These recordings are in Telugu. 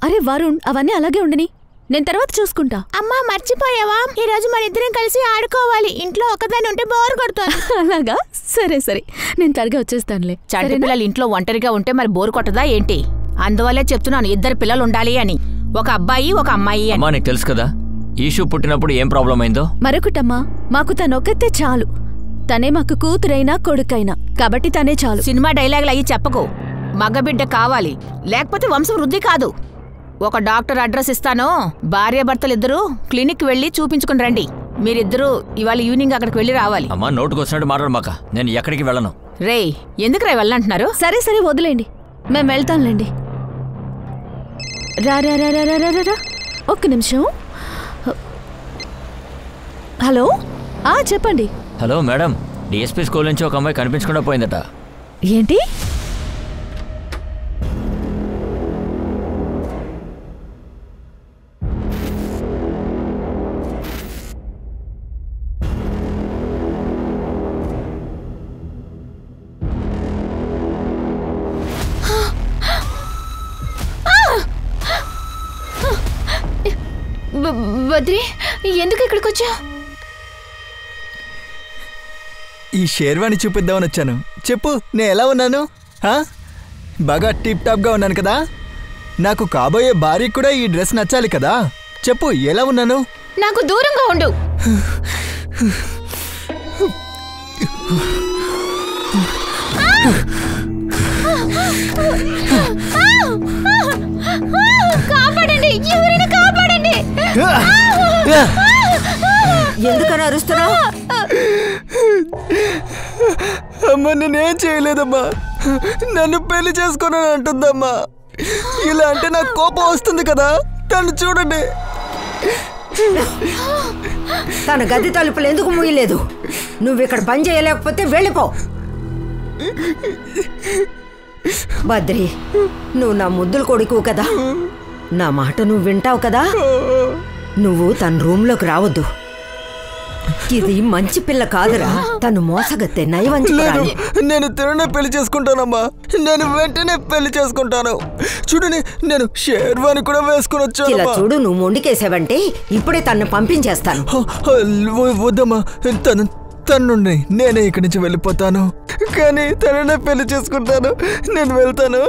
అరే వరుణ్, అవన్నీ అలాగే ఉండని, నేను తర్వాత చూసుకుంటా. అమ్మా మర్చిపోయావా, ఈ రోజు మన ఇద్దరం కలిసి ఆడుకోవాలి. ఇంట్లో ఒకదాని ఉంటే బోర్ కొడుతుంది. అలాగా? సరే సరే, నేను త్వరగా వచ్చేస్తానులే. చంటి పిల్లలు ఇంట్లో ఒంటరిగా ఉంటే మరి బోర్ కొట్టదా ఏంటి? అందువల్లే చెప్తున్నాను, 2 పిల్లలు ఉండాలి అని. ఒక అబ్బాయి ఒక అమ్మాయి అని. నీకు తెలుసు కదా ఈషు పుట్టినప్పుడు ఏం ప్రాబ్లం అయిందో. మరొకటమ్మా, మాకు తనొక్కతే చాలు. తనే మాకు కూతురైనా కొడుకైనా, కాబట్టి తనే చాలు. సినిమా డైలాగులు అయ్యి చెప్పకు. మగబిడ్డ కావాలి, లేకపోతే వంశం వృద్ధి కాదు. ఒక డాక్టర్ అడ్రస్ ఇస్తాను, భార్యాభర్తలిద్దరూ క్లినిక్ వెళ్ళి చూపించుకుని రండి. మీరిద్దరూ ఇవాళ ఈవినింగ్ అక్కడికి వెళ్ళి రావాలి. అమ్మా నోటుకు వచ్చినట్టు మాట్లాడమాక, నేను ఎక్కడికి వెళ్ళను. రేయ్, ఎందుకు రా వెళ్ళంటున్నారు? సరే సరే వదిలేండి, మేము వెళ్తాంలేండి. రా రా రా రా రా రా, ఒక్క నిమిషం. హలో, చెప్పండి. హలో మేడం, డిఎస్పీ స్కూల్ నుంచి ఒక అమ్మాయి కనిపించకుండా పోయిందట. ఏంటి? బద్రి, ఎందుకు ఇక్కడికి వచ్చా? ఈ షేర్వాణి చూపిద్దామని వచ్చాను. చెప్పు, నేను ఎలా ఉన్నాను? బాగా టిప్ టాప్గా ఉన్నాను కదా? నాకు కాబోయే భార్యకి కూడా ఈ డ్రెస్ నచ్చాలి కదా? చెప్పు, ఎలా ఉన్నాను? నాకు దూరంగా ఉండు. కాపాడండి, ఎవరైనా కాపాడండి. ఎందుకని అరుస్తున్నావు? అమ్మా, నేనేం చేయలేదమ్మా. నన్ను పెళ్లి చేసుకోనని అంటుందమ్మా. ఇలా అంటే నాకు కోపం వస్తుంది కదా. తను చూడండి. తన గది తలుపులు ఎందుకు మూయలేదు? నువ్వు ఇక్కడ పని చేయలేకపోతే వెళ్ళిపో. బద్రి, నువ్వు నా ముద్దులు కొడుకు కదా, నా మాట నువ్వు వింటావు కదా. నువ్వు తన రూమ్లోకి రావద్దు. ఇది మంచి పిల్ల కాదురా, తను మోసగత్తే నయవంచుకురాలి. నేను తిననే పెళ్లి చేసుకుంటానమ్మా. నేను వెంటనే పెళ్లి చేసుకుంటాను. చూడని, నేను షేర్వాణి కూడా వేసుకుని వచ్చాను. ఇలా చూడు, నువ్వు మొండికేసావంటే ఇప్పుడే తన్ను పంపించేస్తాను. వద్దమ్మా, తను నేనే ఇక్కడి నుంచి వెళ్ళిపోతాను. కానీ తననే పెళ్లి చేసుకుంటాను. నేను వెళ్తాను.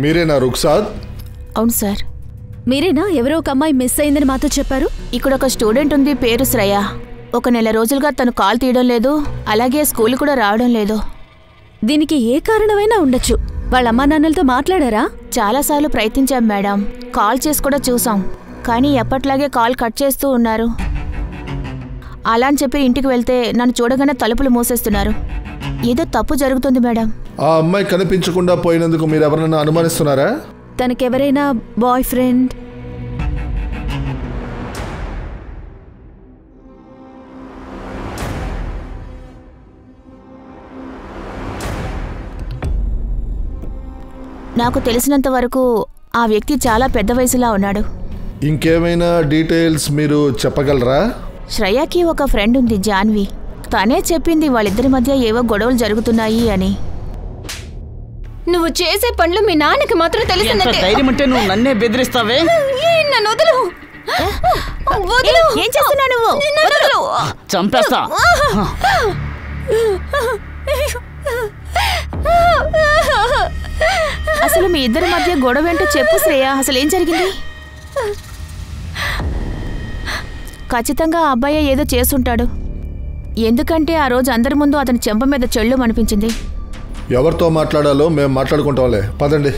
మీరేనా రుక్సాద్? అవును సార్. మీరేనా? ఎవరో ఒక అమ్మాయి మిస్ అయిందని మాతో చెప్పారు. ఇక్కడ ఒక స్టూడెంట్ ఉంది, పేరు శ్రేయ. 1 నెల రోజులుగా తను కాల్ తీయడం లేదు, అలాగే స్కూల్ కూడా రావడం లేదు. దీనికి ఏ కారణమైనా ఉండొచ్చు. వాళ్ళ అమ్మా నాన్నలతో మాట్లాడారా? చాలాసార్లు ప్రయత్నించాం మేడం, కాల్ చేసి కూడా చూసాం. కానీ ఎప్పట్లాగే కాల్ కట్ చేస్తూ ఉన్నారు. అలా అని చెప్పి ఇంటికి వెళ్తే నన్ను చూడగానే తలుపులు మూసేస్తున్నారు. ఏదో తప్పు జరుగుతుంది మేడం. ఆ అమ్మాయి కనిపించకుండా పోయినందుకు మీరు ఎవరైనా అనుమానిస్తున్నారా? తనకెవరైనా బాయ్ ఫ్రెండ్? నాకు తెలిసినంత వరకు ఆ వ్యక్తి చాలా పెద్ద వయసులా ఉన్నాడు. ఇంకేమైనా డీటెయిల్స్ మీరు చెప్పగలరా? శ్రేయకి ఒక ఫ్రెండ్ ఉంది, జాన్వి. తనే చెప్పింది వాళ్ళిద్దరి మధ్య ఏవో గొడవలు జరుగుతున్నాయి అని. నువ్వు చేసే పనులు మీ నాన్నకి మాత్రం తెలిసిందంటే ధైర్యం అంటే నువ్వు నన్నే బెదిరిస్తావే? నన్ను వదులు. ఏం చేస్తున్నావు నువ్వు? చంపేస్తా. అసలు మీ ఇద్దరి మధ్య గొడవ ఏంటో చెప్పు శ్రేయ, అసలు ఏం జరిగింది? ఖచ్చితంగా ఆ అబ్బాయి ఏదో చేసుంటాడు. ఎందుకంటే ఆ రోజు అందరి ముందు అతని చెంప మీద చెళ్ళు అనిపించింది. ఎవరితో మాట్లాడాలో మేము మాట్లాడుకుంటాంలే, పదండి.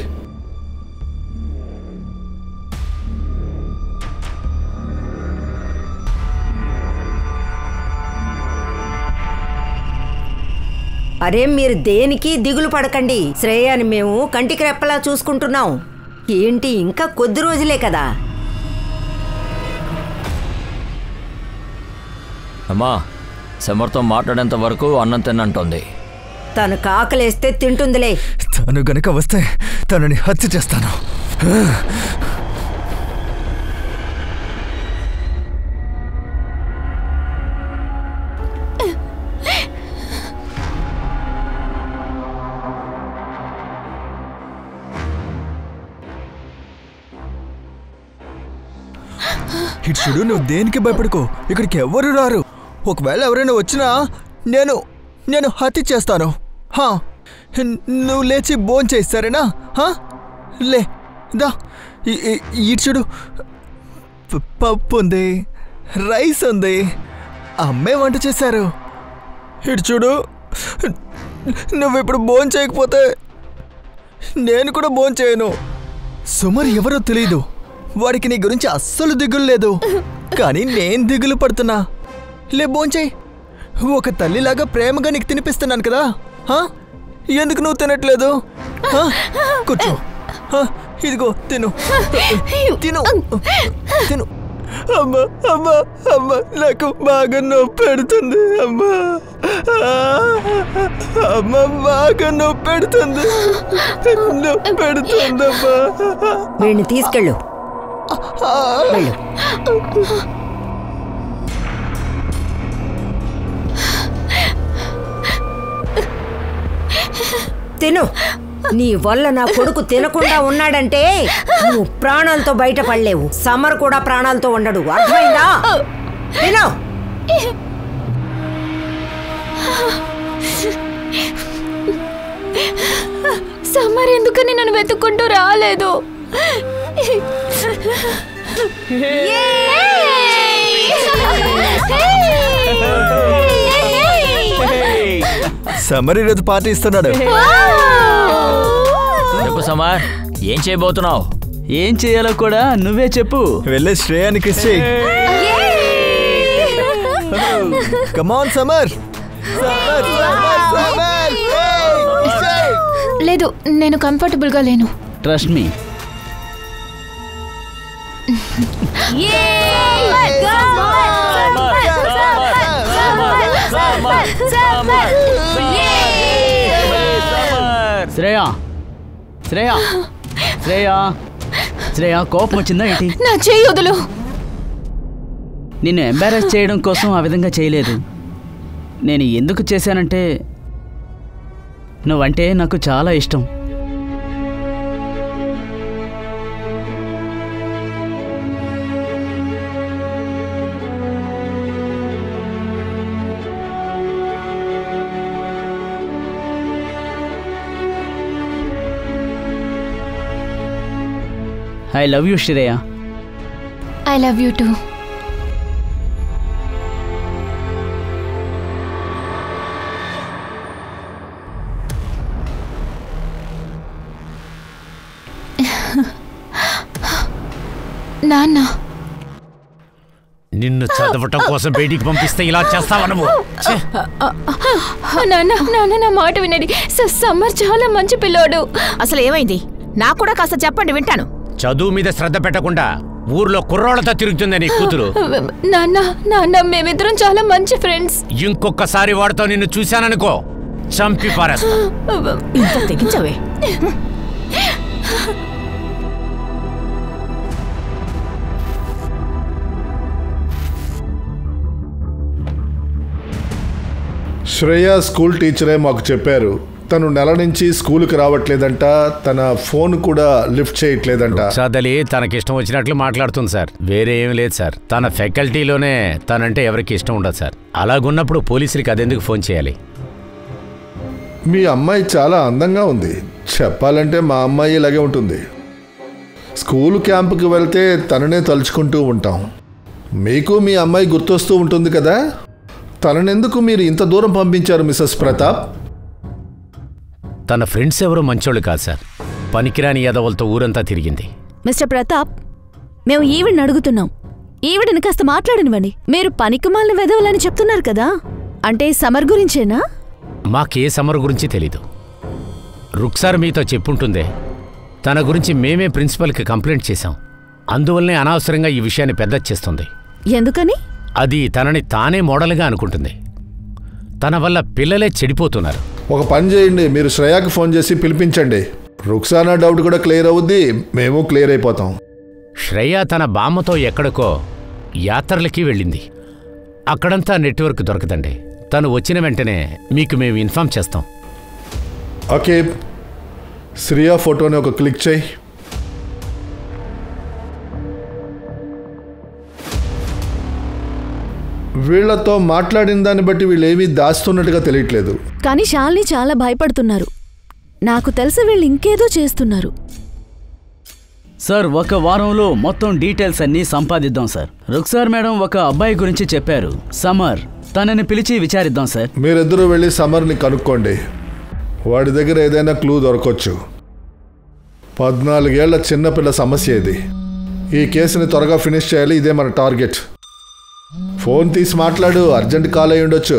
అరే, మీరు దేనికి దిగులు పడకండి. శ్రేయాని మేము కంటికి రెప్పలా చూసుకుంటున్నాం. ఏంటి, ఇంకా కొద్ది రోజులే కదా. అమ్మా, సమర్తో మాట్లాడేంత వరకు అన్నం తిన్నంటోంది. తను కాకలేస్తే తింటుందిలే. తను గనక వస్తే తనని హత్య చేస్తాను. ఇటు చూడు, నువ్వు దేనికి భయపడుకో. ఇక్కడికి ఎవరు రారు. ఒకవేళ ఎవరైనా వచ్చినా నేను హత్య చేస్తాను. నువ్వు లేచి భోంచేయి, సరేనా? లే దా. ఇటు చూడు, పప్పు ఉంది, రైస్ ఉంది, అమ్మే వంట చేశారు. ఇటు చూడు, నువ్వు ఇప్పుడు భోంచేయకపోతే నేను కూడా భోంచేయను. సుమర్ ఎవరో తెలీదు, వాడికి నీ గురించి అస్సలు దిగులు లేదు, కానీ నేను దిగులు పడుతున్నా. లే భోంచేయి. ఒక తల్లిలాగా ప్రేమగా నీకు తినిపిస్తున్నాను కదా. ఎందుకు నువ్వు తినట్లేదు? కూర్చో. ఇదిగో తిను తిను తిను. అమ్మా అమ్మా అమ్మా, నాకు బాగా నొప్పి పెడుతుంది. అమ్మా అమ్మ, బాగా నొప్పి పెడుతుంది. నొప్పి పెడుతుందమ్మా. వీడిని తీసుకెళ్ళు. తిను. నీ వల్ల నా కొడుకు తినకుండా ఉన్నాడంటే నువ్వు ప్రాణాలతో బయటపడలేవు. సమర్ కూడా ప్రాణాలతో ఉండడు, అర్థమైందా? తిను. సమ్మర్ ఎందుకని నన్ను వెతుక్కుంటూ రాలేదు? సమర్ ఈరోజు పార్టీ ఇస్తున్నాడు. చెప్పు సమర్, ఏం చేయబోతున్నావు? ఏం చేయాలో కూడా నువ్వే చెప్పు. వెళ్ళే శ్రేయాని కిస్ చేయి. Come on Samar. లేదు, నేను కంఫర్టబుల్గా లేను. Trust me. శ్రేయా శ్రేయా శ్రేయా శ్రేయా, కోపం వచ్చిందా ఏంటి? నా చెయ్యి వదులు. నిన్ను ఎంబారెస్ చేయడం కోసం ఆ విధంగా చేయలేదు. నేను ఎందుకు చేశానంటే నువ్వంటే నాకు చాలా ఇష్టం. I love you, Shreya. I love you too. నాన్న, నిన్ను చదవటం కోసం బయటికి పంపిస్తే ఇలా చేస్తావా నువ్వు? నాన్న నాన్న, నా మాట వినండి. సమ్మర్ చాలా మంచి పిల్లోడు. అసలు ఏమైంది? నాకు కూడా కాస్త చెప్పండి, వింటాను. చదువు మీద శ్రద్ధ పెట్టకుండా ఊర్లో కుర్రోళ్లతో తిరుగుతుంది నీ కూతురు. నాన్న నాన్న, మేమిద్దరం చాలా మంచి ఫ్రెండ్స్. ఇంకొకసారి వాడితో నిన్ను చూశాననుకో, చంపి పారేస్తా. ఇంత తెగించవే. శ్రేయ స్కూల్ టీచరే మాకు చెప్పారు. తను నెల నుంచి స్కూల్కి రావట్లేదంట, తన ఫోన్ కూడా లిఫ్ట్ చేయట్లేదంట. చదలి తనకిష్టం వచ్చినట్లు మాట్లాడుతుంది సార్, వేరే ఏం లేదు సార్. తన ఫ్యాకల్టీలోనే తనంటే ఎవరికి ఇష్టం ఉండదు సార్. అలాగున్నప్పుడు పోలీసులకి అదెందుకు ఫోన్ చేయాలి? మీ అమ్మాయి చాలా అందంగా ఉంది. చెప్పాలంటే మా అమ్మాయి ఇలాగే ఉంటుంది. స్కూల్ క్యాంపుకి వెళ్తే తననే తలుచుకుంటూ ఉంటాం. మీకు మీ అమ్మాయి గుర్తొస్తూ ఉంటుంది కదా. తననెందుకు మీరు ఇంత దూరం పంపించారు మిసెస్ ప్రతాప్? తన ఫ్రెండ్స్ ఎవరో మంచోళ్ళు కాదు సార్, పనికిరాని యాదవులతో ఊరంతా తిరిగింది. మిస్టర్ ప్రతాప్, మేము ఈవిడ్ని అడుగుతున్నాం. ఈవిడని కాస్త మాట్లాడనివ్వండి. మీరు పనికిమాలిన వెధవలని చెప్తున్నారు కదా, అంటే సమర్ గురించేనా? మాకే సమర్ గురించి తెలీదు. రుక్సార్ మీతో చెప్పుంటుందే. తన గురించి మేమే ప్రిన్సిపల్కి కంప్లైంట్ చేశాం. అందువల్లనే అనవసరంగా ఈ విషయాన్ని పెద్ద చేస్తుంది. ఎందుకని? అది తనని తానే మోడల్గా అనుకుంటుంది. తన వల్ల పిల్లలే చెడిపోతున్నారు. ఒక పని చేయండి, మీరు శ్రేయాకి ఫోన్ చేసి పిలిపించండి. రుక్సానా డౌట్ కూడా క్లియర్ అవుద్ది, మేము క్లియర్ అయిపోతాం. శ్రేయ తన బామ్మతో ఎక్కడికో యాత్రలకి వెళ్ళింది. అక్కడంతా నెట్వర్క్ దొరకదండి. తను వచ్చిన వెంటనే మీకు మేము ఇన్ఫామ్ చేస్తాం. ఓకే, శ్రేయ ఫోటోని ఒక క్లిక్ చేయి. వీళ్లతో మాట్లాడిన దాన్ని బట్టి వీళ్ళేమీ దాస్తున్నట్టుగా తెలియట్లేదు. కానీ శాలిని చాలా భయపడుతున్నారు. నాకు తెలిసి వీళ్ళు ఇంకేదో చేస్తున్నారు. సార్, ఒక వారంలో మొత్తం డీటెయిల్స్ అన్నీ సంపాదిద్దాం సార్. రుక్సార్ మేడం ఒక అబ్బాయి గురించి చెప్పారు, సమర్. తనని పిలిచి విచారిద్దాం సార్. మీరిద్దరూ వెళ్ళి సమర్ని కనుక్కోండి. వాడి దగ్గర ఏదైనా క్లూ దొరకొచ్చు. 14 ఏళ్ల చిన్నపిల్ల సమస్య ఇది. ఈ కేసుని త్వరగా ఫినిష్ చేయాలి. ఇదే మన టార్గెట్. ఫోన్ తీసి మాట్లాడు, అర్జెంట్ కాల్ అయి ఉండొచ్చు.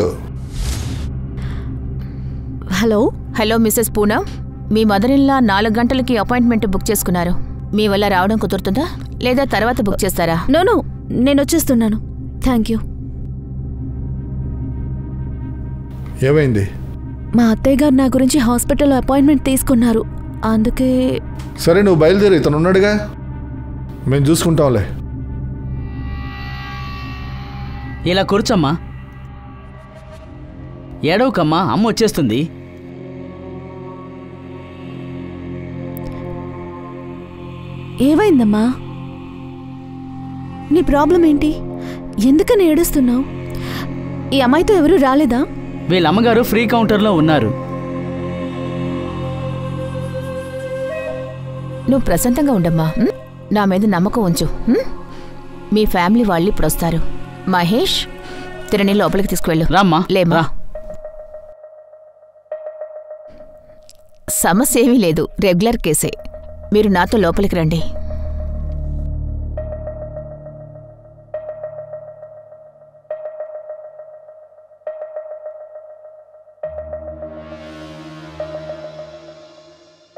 Hello hello Mrs Poonam, me mother in law 4 గంటలకి అపాయింట్మెంట్ బుక్ చేసుకున్నారు. మీ వల్ల రావడం కుదురుతుందా లేదా తర్వాత బుక్ చేస్తారా? నో, నేను వచ్చేస్తున్నాను. Thank you. ఏమైంది? మా అత్తయ్య గారు నా గురించి హాస్పిటల్లో అపాయింట్మెంట్ తీసుకున్నారు. అందుకే. సరే, నువ్వు బయలుదేరి. ఇతను ఉన్నాడుగా, మేము చూసుకుంటాంలే. ఇలా కూర్చోమ్మా. ఏడవకమ్మా, అమ్మ వచ్చేస్తుంది. ఏమైందమ్మా? నీ ప్రాబ్లం ఏంటి? ఎందుకని ఏడుస్తున్నావు? ఈ అమ్మాయితో ఎవరూ రాలేదా? వీళ్ళ అమ్మగారు ఫ్రీ కౌంటర్లో ఉన్నారు. నువ్వు ప్రశాంతంగా ఉండమ్మా. నా మీద నమ్మకం ఉంచు. మీ ఫ్యామిలీ వాళ్ళు ఇప్పుడు వస్తారు. మహేష్, తిరని లోపలికి తీసుకువెళ్ళు. రామ్మా. లేమా, సమస్య ఏమీ లేదు, రెగ్యులర్ కేసే. మీరు నాతో లోపలికి రండి.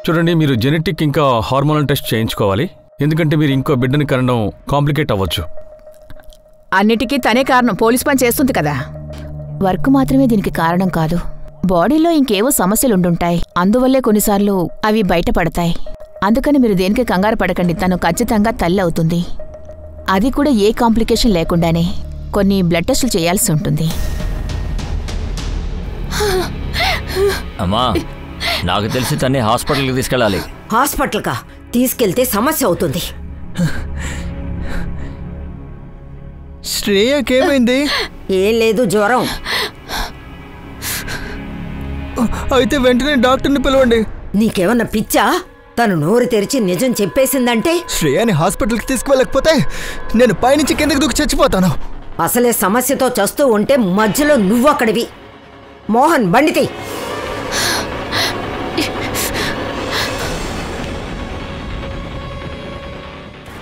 చూడండి, మీరు జెనెటిక్ ఇంకా హార్మోనల్ టెస్ట్ చేయించుకోవాలి. ఎందుకంటే మీరు ఇంకో బిడ్డని కనడం కాంప్లికేట్ అవ్వచ్చు. అన్నిటికీ తనే కారణం. పోలీస్ పని చేస్తుంది కదా. వర్క్ మాత్రమే దీనికి కారణం కాదు. బాడీలో ఇంకేవో సమస్యలుండుంటాయి. అందువల్లే కొన్నిసార్లు అవి బయటపడతాయి. అందుకని మీరు దేనికి కంగారు పడకండి. తను ఖచ్చితంగా తల్లి అవుతుంది. అది కూడా ఏ కాంప్లికేషన్ లేకుండానే. కొన్ని బ్లడ్ టెస్టులు చేయాల్సి ఉంటుంది. అమ్మా, నాకు తెలిసి తన్ని హాస్పిటల్కి తీసుకెళ్ళాలి. హాస్పిటల్కా తీసుకెళ్తే సమస్య అవుతుంది. శ్రేయకేమైంది? ఏం లేదు, జ్వరం. అయితే వెంటనే డాక్టర్ని పిలవండి. నీకేమన్నా పిచ్చా? తను నోరు తెరిచి నిజం చెప్పేసిందంటే శ్రేయాని హాస్పిటల్కి తీసుకువెళ్ళకపోతే నేను పైనుంచి కిందకి దూకి చచ్చిపోతాను. అసలే సమస్యతో చస్తూ ఉంటే మధ్యలో నువ్వక్కడివి. మోహన్, బండితి.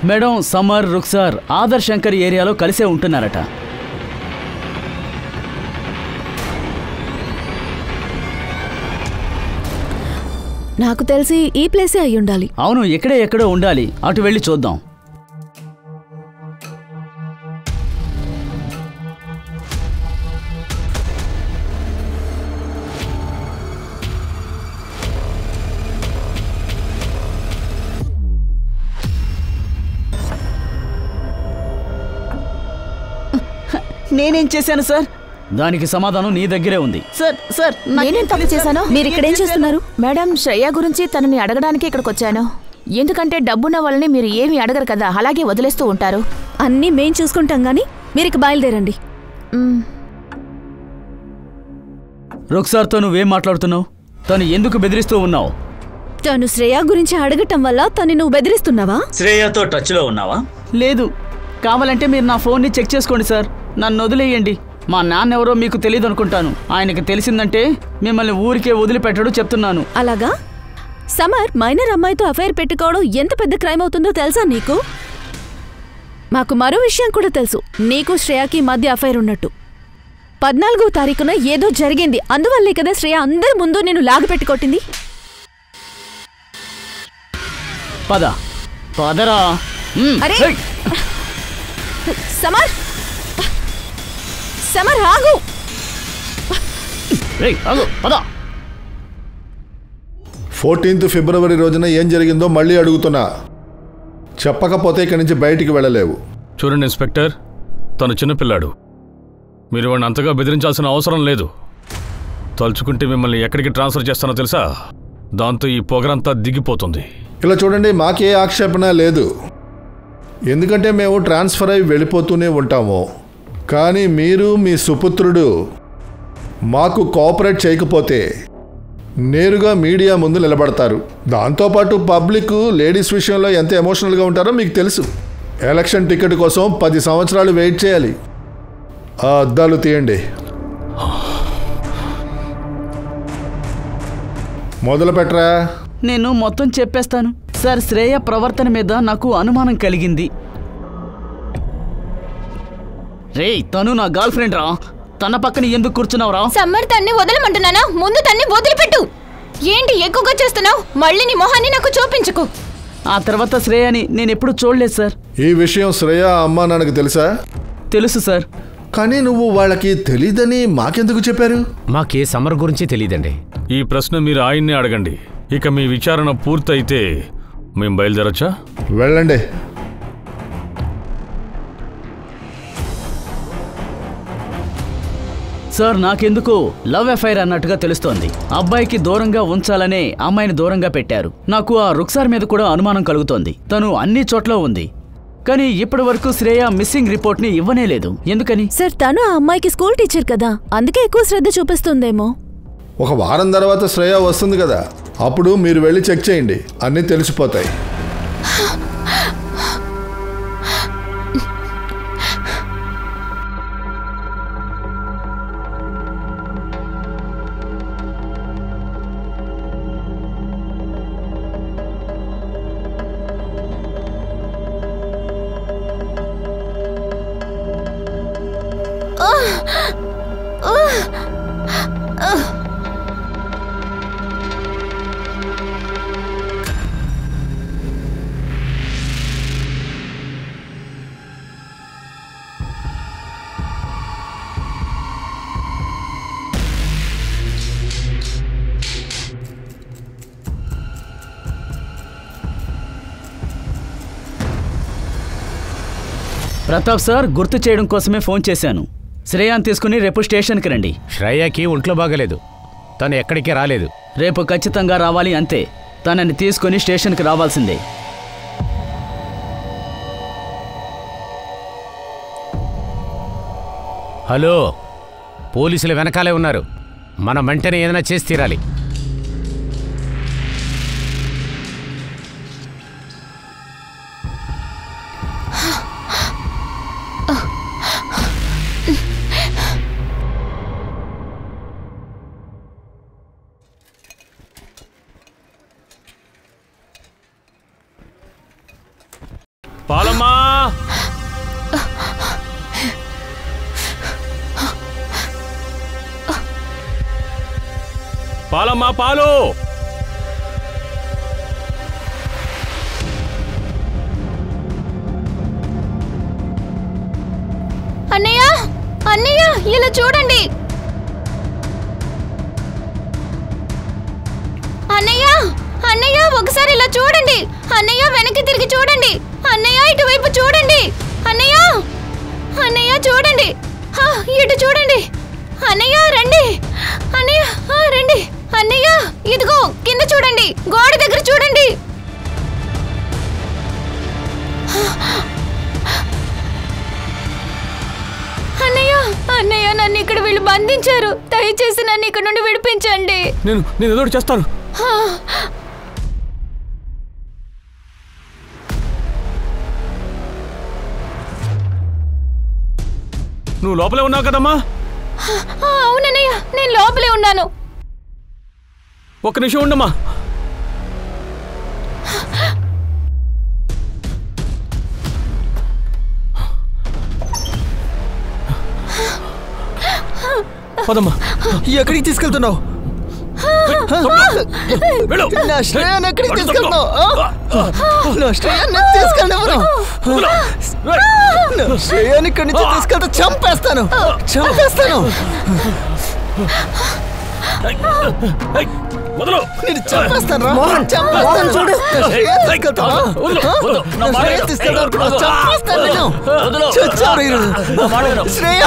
మేడం, సమర్, రుక్సార్ ఆదర్ శంకర్ ఏరియాలో కలిసే ఉంటున్నారట. నాకు తెలిసి ఈ ప్లేసే అయి ఉండాలి. అవును, ఎక్కడో ఉండాలి. అటు వెళ్ళి చూద్దాం. నేనేం చేశాను సార్? దానికి సమాధానం నీ దగ్గరే ఉంది. సార్ నేనేం తప్పు చేశాను? మీరు ఇక్కడేం చేస్తున్నారు? మేడం, శ్రేయ గురించి తనని అడగడానికి ఇక్కడికి వచ్చాను. ఎందుకంటే డబ్బున్న వాళ్ళని మీరు ఏమీ అడగరు కదా, అలాగే వదిలేస్తూ ఉంటారు. అన్నీ మేం చూసుకుంటాం గానీ మీరికి బయలుదేరండి. రుక్సార్తో నువ్వేం మాట్లాడుతున్నావు? తను ఎందుకు బెదిరిస్తూ ఉన్నావు? తను శ్రేయ గురించి అడగటం వల్ల తను నువ్వు బెదిరిస్తున్నావా? శ్రేయతో టచ్లో ఉన్నావా? లేదు. కావాలంటే మీరు నా ఫోన్ని చెక్ చేసుకోండి సార్. నన్ను వదిలేయండి. మా నాన్నెవరో మీకు తెలియదు అనుకుంటాను. ఆయనకి తెలిసిందంటే మిమ్మల్ని ఊరికే వదిలిపెట్టడు, చెప్తున్నాను. అలాగా? సమర్ మైనర్ అమ్మాయితో అఫైర్ పెట్టుకోవడం ఎంత పెద్ద క్రైమ్ అవుతుందో తెలుసా నీకు? మాకు మరో విషయం కూడా తెలుసు. నీకు శ్రేయకి మధ్య అఫైర్ ఉన్నట్టు. 14వ తారీఖున ఏదో జరిగింది. అందువల్లే కదా శ్రేయ అందరి ముందు నేను లాగిపెట్టుకొట్టింది. పదరా. అరే సమర్, సమర్ ఆగు. 14th ఫిబ్రవరి రోజున ఏం జరిగిందో మళ్ళీ అడుగుతున్నా. చెప్పకపోతే ఇక్కడి నుంచి బయటికి వెళ్ళలేవు. చూడండి ఇన్స్పెక్టర్, తను చిన్నపిల్లాడు. మీరు వాడిని అంతగా బెదిరించాల్సిన అవసరం లేదు. తలుచుకుంటే మిమ్మల్ని ఎక్కడికి ట్రాన్స్ఫర్ చేస్తానో తెలుసా? దాంతో ఈ పొగరంతా దిగిపోతుంది. ఇలా చూడండి, మాకే ఆక్షేపణ లేదు. ఎందుకంటే మేము ట్రాన్స్ఫర్ అయి వెళ్ళిపోతూనే ఉంటాము. కానీ మీరు మీ సుపుత్రుడు మాకు కోఆపరేట్ చేయకపోతే నేరుగా మీడియా ముందు నిలబడతారు. దాంతోపాటు పబ్లిక్ లేడీస్ విషయంలో ఎంత ఎమోషనల్గా ఉంటారో మీకు తెలుసు. ఎలక్షన్ టికెట్ కోసం 10 సంవత్సరాలు వెయిట్ చేయాలి. ఆ అద్దాలు తీయండి. మొదలు పెట్టరా. నేను మొత్తం చెప్పేస్తాను సార్. శ్రేయ ప్రవర్తన మీద నాకు అనుమానం కలిగింది. రే, తను నా గర్ల్ ఫ్రెండ్ రా. తన పక్కన ఎందుకు కూర్చున్నావురా? సమ్మర్ తన్ని వదలమంటున్నానా? ముందు తన్ని వదిలిపెట్టు. ఏంటి ఎక్కువగా చేస్తున్నావు? మళ్ళీ నీ మొహాన్ని నాకు చూపించుకో. ఆ తర్వాత శ్రేయని నేను ఎప్పుడు చూడలేదు సార్. ఈ విషయం శ్రేయ అమ్మా నాన్నకు తెలుసా? తెలుసు సార్. కానీ నువ్వు వాళ్ళకి తెలీదని మాకెందుకు చెప్పారు? మాకే సమ్మర్ గురించి తెలీదండి. ఈ ప్రశ్న మీరు ఆయన్నే అడగండి. ఇక మీ విచారణ పూర్తయితే మేము బయలుదేరొచ్చా? వెళ్ళండి. సార్, నాకెందుకు లవ్ అఫైర్ అన్నట్టుగా తెలుస్తోంది. అబ్బాయికి దూరంగా ఉంచాలనే అమ్మాయిని దూరంగా పెట్టారు. నాకు ఆ రుక్సార్ మీద కూడా అనుమానం కలుగుతోంది. తను అన్ని చోట్ల ఉంది, కానీ ఇప్పటి వరకు శ్రేయ మిస్సింగ్ రిపోర్ట్ ని ఇవ్వనే లేదు. ఎందుకని? సార్, తను ఆ అమ్మాయికి స్కూల్ టీచర్ కదా, అందుకే ఎక్కువ శ్రద్ధ చూపిస్తుందేమో. ఒక వారం తర్వాత శ్రేయ వస్తుంది కదా, అప్పుడు మీరు వెళ్ళి చెక్ చేయండి, అన్నీ తెలిసిపోతాయి. ప్రతాప్ సార్, గుర్తు చేయడం కోసమే ఫోన్ చేశాను. శ్రేయాన్ తీసుకుని రేపు స్టేషన్కి రండి. శ్రేయకి ఒంట్లో బాగలేదు, తను ఎక్కడికి రాలేదు. రేపు ఖచ్చితంగా రావాలి, అంతే. తనని తీసుకుని స్టేషన్కి రావాల్సిందే. హలో, పోలీసులు వెనకాలే ఉన్నారు. మనం వెంటనే ఏదైనా చేసి తీరాలి. పాలమ్మా, పాలమ్మా, పాలు. అన్నయ్య, అన్నయ్య, ఇలా చూడండి. అన్నయ్య, అన్నయ్య, ఒకసారి ఇలా చూడండి. అన్నయ్య, వెనక్కి తిరిగి చూడండి. అన్నయ్య, ఇటువైపు చూడండి. అన్నయ్య, అన్నయ్య, చూడండి. ఇటు చూడండి. అన్నయ్య, రండి. అన్నయ్య, రండి. అన్నయ్య, ఇదిగో కింద చూడండి, గోడ దగ్గర చూడండి. అన్నయ్య, అన్నయ్య, నన్ను ఇక్కడ వీళ్ళు బంధించారు. దయచేసి నన్ను ఇక్కడ నుండి విడిపించండి. నేను ఏదో ఒకటి చేస్తాను. నువ్వు లోపలే ఉన్నావు కదమ్మా? అవునన్నయ్య, నేను లోపలే ఉన్నాను. ఒక్క నిమిషం ఉండమ్మా. పదమ్మా. ఎక్కడికి తీసుకెళ్తున్నావు? నా శ్రేయాన్ని ఎక్కడికి తీసుకెళ్తున్నావు? నా శ్రేయాన్ని తీసుకెళ్ళినవరు. నా శ్రేయాన్ని ఇక్కడి నుంచి తీసుకెళ్తే చంపేస్తాను. నేను చంపేస్తాను రా. చంపేస్తాను. చూడు, శ్రేయ,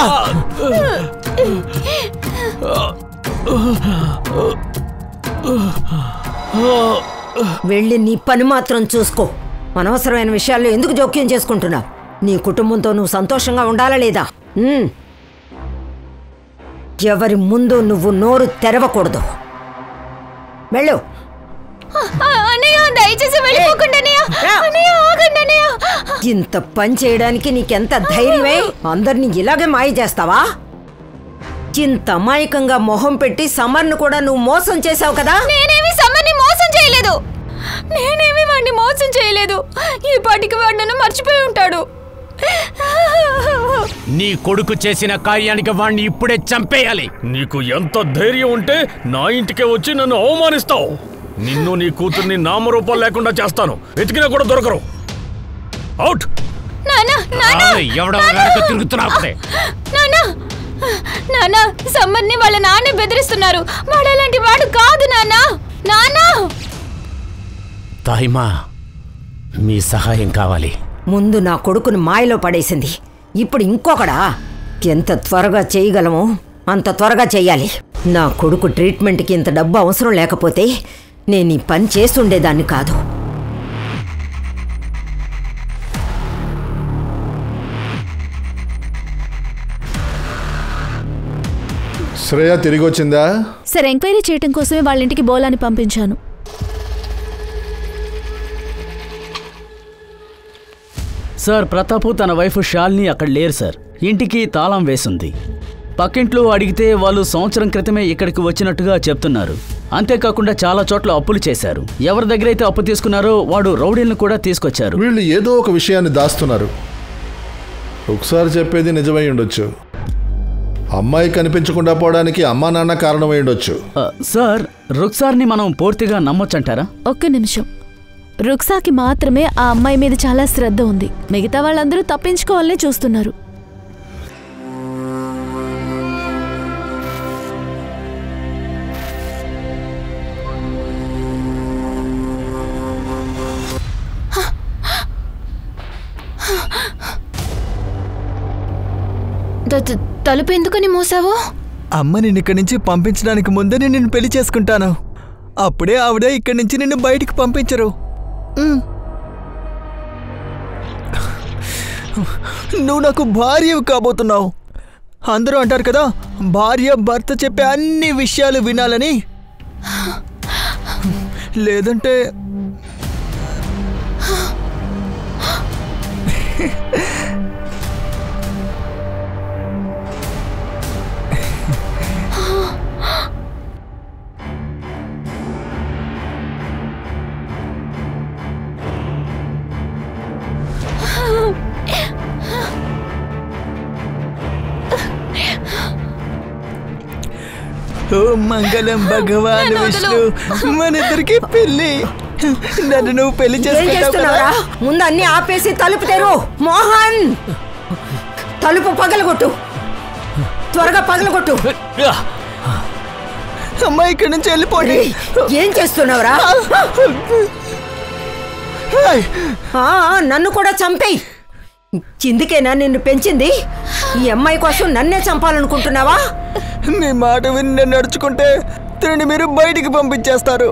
వెళ్ళి నీ పని మాత్రం చూసుకో. అనవసరమైన విషయాల్లో ఎందుకు జోక్యం చేసుకుంటున్నావు? నీ కుటుంబంతో నువ్వు సంతోషంగా ఉండాలా లేదా? ఎవరి ముందు నువ్వు నోరు తెరవకూడదు. వెళ్ళు. ఇంత పని చేయడానికి నీకెంత ధైర్యమే? అందరినీ ఇలాగే మాయ చేస్తావా? ఇంత అమాయకంగా మొహం పెట్టి సమర్ను కూడా నువ్వు మోసం చేసావు కదా. నేనేమి సమర్ని మోసం చేయలేదు. నేనేమి వాడిని మోసం చేయలేదు. ఈ పాటికి వాడు నన్ను మర్చిపోయి ఉంటాడు. నీ కొడుకు చేసిన కార్యానికి వాణ్ణి ఇప్పుడే చంపేయాలి. నీకు ఎంత ధైర్యం ఉంటే నా ఇంటికే వచ్చి నన్ను అవమానిస్తావు? నిన్ను నీ కూతుర్ని నామరూపాలు లేకుండా చేస్తాను. వెతికినా కూడా దొరకరు. అవుట్. ఎవడో తిరుగుతున్నావు. నానా, సమ్మర్ని వాళ్ళ నాన్నే బెదిరిస్తున్నారు. వాడు అలాంటి వాడు కాదు నాన్నా. నానా, తాయిమా, మీ సహాయం కావాలి. ముందు నా కొడుకును మాయలో పడేసింది, ఇప్పుడు ఇంకొకడా? ఎంత త్వరగా చేయగలమో అంత త్వరగా చెయ్యాలి. నా కొడుకు ట్రీట్మెంట్కి ఇంత డబ్బు అవసరం లేకపోతే నేను ఈ పని చేస్తుండేదాన్ని కాదు. శ్రేయ తిరిగి వచ్చిందా? సార్, ఎంక్వైరీ చేయటం కోసమే వాళ్ళ ఇంటికి బోలాని పంపించాను. సార్, ప్రతాపు తన వైఫ్ షాల్ని అక్కడ లేరు సార్. ఇంటికి తాళం వేసింది. పక్కింట్లో అడిగితే వాళ్ళు సంవత్సరం క్రితమే ఇక్కడికి వచ్చినట్టుగా చెప్తున్నారు. అంతేకాకుండా చాలా చోట్ల అప్పులు చేశారు. ఎవరి దగ్గరైతే అప్పు తీసుకున్నారో వాడు రౌడీలను కూడా తీసుకొచ్చారు. వీళ్ళు ఏదో ఒక విషయాన్ని దాస్తున్నారు. ఒకసారి చెప్పేది నిజమై ఉండొచ్చు. అమ్మాయి కనిపించకుండా పోవడానికి అమ్మా నాన్న కారణమై ఉండొచ్చు. సార్, రుక్సార్ని మనం పూర్తిగా నమ్మొచ్చంటారా? ఒక్క నిమిషం. రుక్సాకి మాత్రమే ఆ అమ్మాయి మీద చాలా శ్రద్ధ ఉంది. మిగతా వాళ్ళందరూ తప్పించుకోవాలనే చూస్తున్నారు. తలుపు ఎందుకని మూసావు? అమ్మ నిన్ను ఇక్కడి నుంచి పంపించడానికి ముందే నేను నిన్ను పెళ్లి చేసుకుంటాను. అప్పుడే ఆవిడే ఇక్కడి నుంచి నిన్ను బయటికి పంపించరు. నువ్వు నాకు భార్యవి కాబోతున్నావు. అందరూ అంటారు కదా, భార్య భర్త చెప్పే అన్ని విషయాలు వినాలని. లేదంటే ఓ మంగళం భగవాన్ విష్ణు, మన ఇద్దరికి పెళ్లి. నన్ను నువ్వు పెళ్లి చేసుకుంటావా? ముందు అన్ని ఆపేసి తలుపు తెరు. మోహన్, తలుపు పగలగొట్టు, త్వరగా పగలగొట్టు. అమ్మా, ఇక్కడి నుంచి వెళ్ళిపోండి. ఏం చేస్తున్నావురా? నన్ను కూడా చంపేయి. చిందుకేనా నిన్ను పెంచింది? ఈ అమ్మాయి కోసం నన్నే చంపాలనుకుంటున్నావా? నీ మాట విని నేను నడుచుకుంటే తిరిగి మీరు బయటికి పంపించేస్తారు.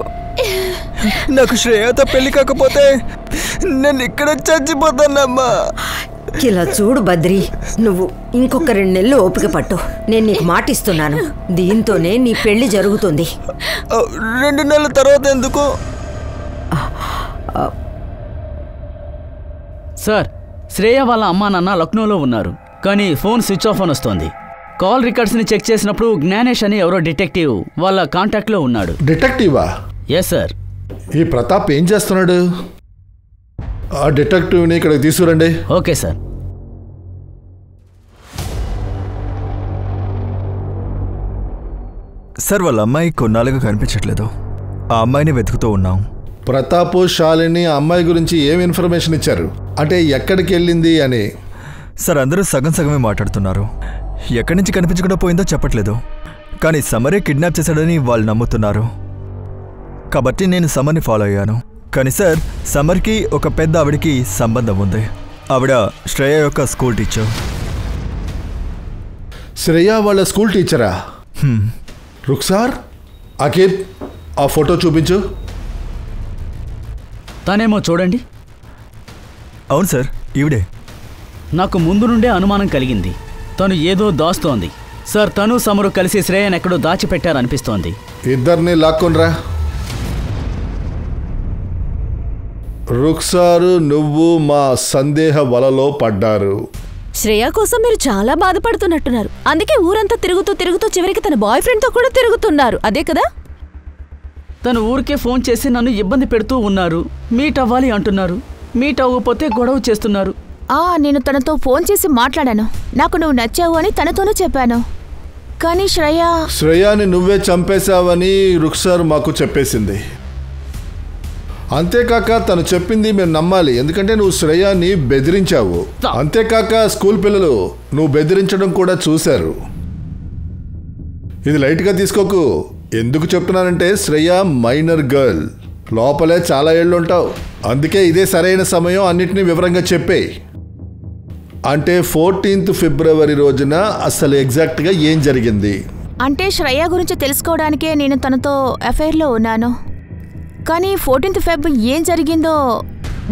నాకు శ్రేయతో పెళ్లి కాకపోతే నేను ఇక్కడ చచ్చిపోతానమ్మా. ఇలా చూడు బద్రి, నువ్వు ఇంకొక 2 నెలలు ఓపిక పట్టు. నేను నీకు మాటిస్తున్నాను, దీంతోనే నీ పెళ్లి జరుగుతుంది. 2 నెలల తర్వాత ఎందుకు? సార్, శ్రేయ వాళ్ళ అమ్మా నాన్న లక్నోలో ఉన్నారు, కానీ ఫోన్ స్విచ్ ఆఫ్ అని వస్తోంది. కాల్ రికార్డ్స్ని చెక్ చేసినప్పుడు జ్ఞానేష్ అని ఎవరో డిటెక్టివ్ వాళ్ళ కాంటాక్ట్లో ఉన్నాడు. డిటెక్టివా? Yes sir. ఈ ప్రతాప్ ఏం చేస్తున్నాడు? ఆ డిటెక్టివ్ని ఇక్కడికి తీసుకురండి. Okay sir. సార్, వాళ్ళ అమ్మాయి కొన్నాళ్ళుగా కనిపించట్లేదు. ఆ అమ్మాయిని వెతుకుతూ ఉన్నాం. ప్రతాప్, శాలిని ఆ అమ్మాయి గురించి ఏం ఇన్ఫర్మేషన్ ఇచ్చారు? అంటే ఎక్కడికి వెళ్ళింది అని. సార్, అందరూ సగం సగమే మాట్లాడుతున్నారు. ఎక్కడి నుంచి కనిపించకుండా పోయిందో చెప్పట్లేదు. కానీ సమరే కిడ్నాప్ చేశాడని వాళ్ళు నమ్ముతున్నారు. కాబట్టి నేను సమర్ని ఫాలో అయ్యాను. కానీ సార్, సమర్కి ఒక పెద్ద ఆవిడికి సంబంధం ఉంది. ఆవిడ శ్రేయ యొక్క స్కూల్ టీచర్. శ్రేయ వాళ్ళ స్కూల్ టీచరా? రుక్సార్, అకీబ్, ఆ ఫోటో చూపించు. తనేమో చూడండి. అవును సార్, ఈవిడే. నాకు ముందు నుండే అనుమానం కలిగింది. తను ఏదో దాస్తోంది. సార్, తను సమరు కలిసి శ్రేయని ఎక్కడో దాచిపెట్టారనిపిస్తోంది. ఇద్దరిని లాక్కొనరా. రుక్సారు, నువ్వు మా సందేహ వలలో పడ్డారు. శ్రేయ కోసం మీరు చాలా బాధపడుతున్నట్టున్నారు. అందుకే ఊరంతా తిరుగుతూ చివరికి తన బాయ్ ఫ్రెండ్తో కూడా తిరుగుతున్నారు, అదే కదా? తను ఊరికే ఫోన్ చేసి నన్ను ఇబ్బంది పెడుతూ ఉన్నారు. మీట్ అవ్వాలి అంటున్నారు. మీట్ అవ్వకపోతే గొడవ చేస్తున్నారు. నేను తనతో ఫోన్ చేసి మాట్లాడాను. నాకు నువ్వు నచ్చావు అని తనతోనూ చెప్పాను. కానీ శ్రేయాని నువ్వే చంపేశావని రుక్సార్ మాకు చెప్పేసింది. అంతేకాక తను చెప్పింది మేము నమ్మాలి, ఎందుకంటే నువ్వు శ్రేయాని బెదిరించావు. అంతేకాక స్కూల్ పిల్లలు నువ్వు బెదిరించడం కూడా చూశారు. ఇది లైట్గా తీసుకోకు. ఎందుకు చెప్తున్నానంటే శ్రేయ మైనర్ గర్ల్, లోపలే చాలా ఏళ్ళు ఉంటావు. అందుకే ఇదే సరైన సమయం అన్నిటినీ వివరంగా చెప్పేయి. అంటే 14th ఫిబ్రవరి రోజున అసలు ఎగ్జాక్ట్గా ఏం జరిగింది? అంటే శ్రేయ గురించి తెలుసుకోవడానికే నేను తనతో అఫైర్లో ఉన్నాను. కానీ 14th ఫెబ్ ఏం జరిగిందో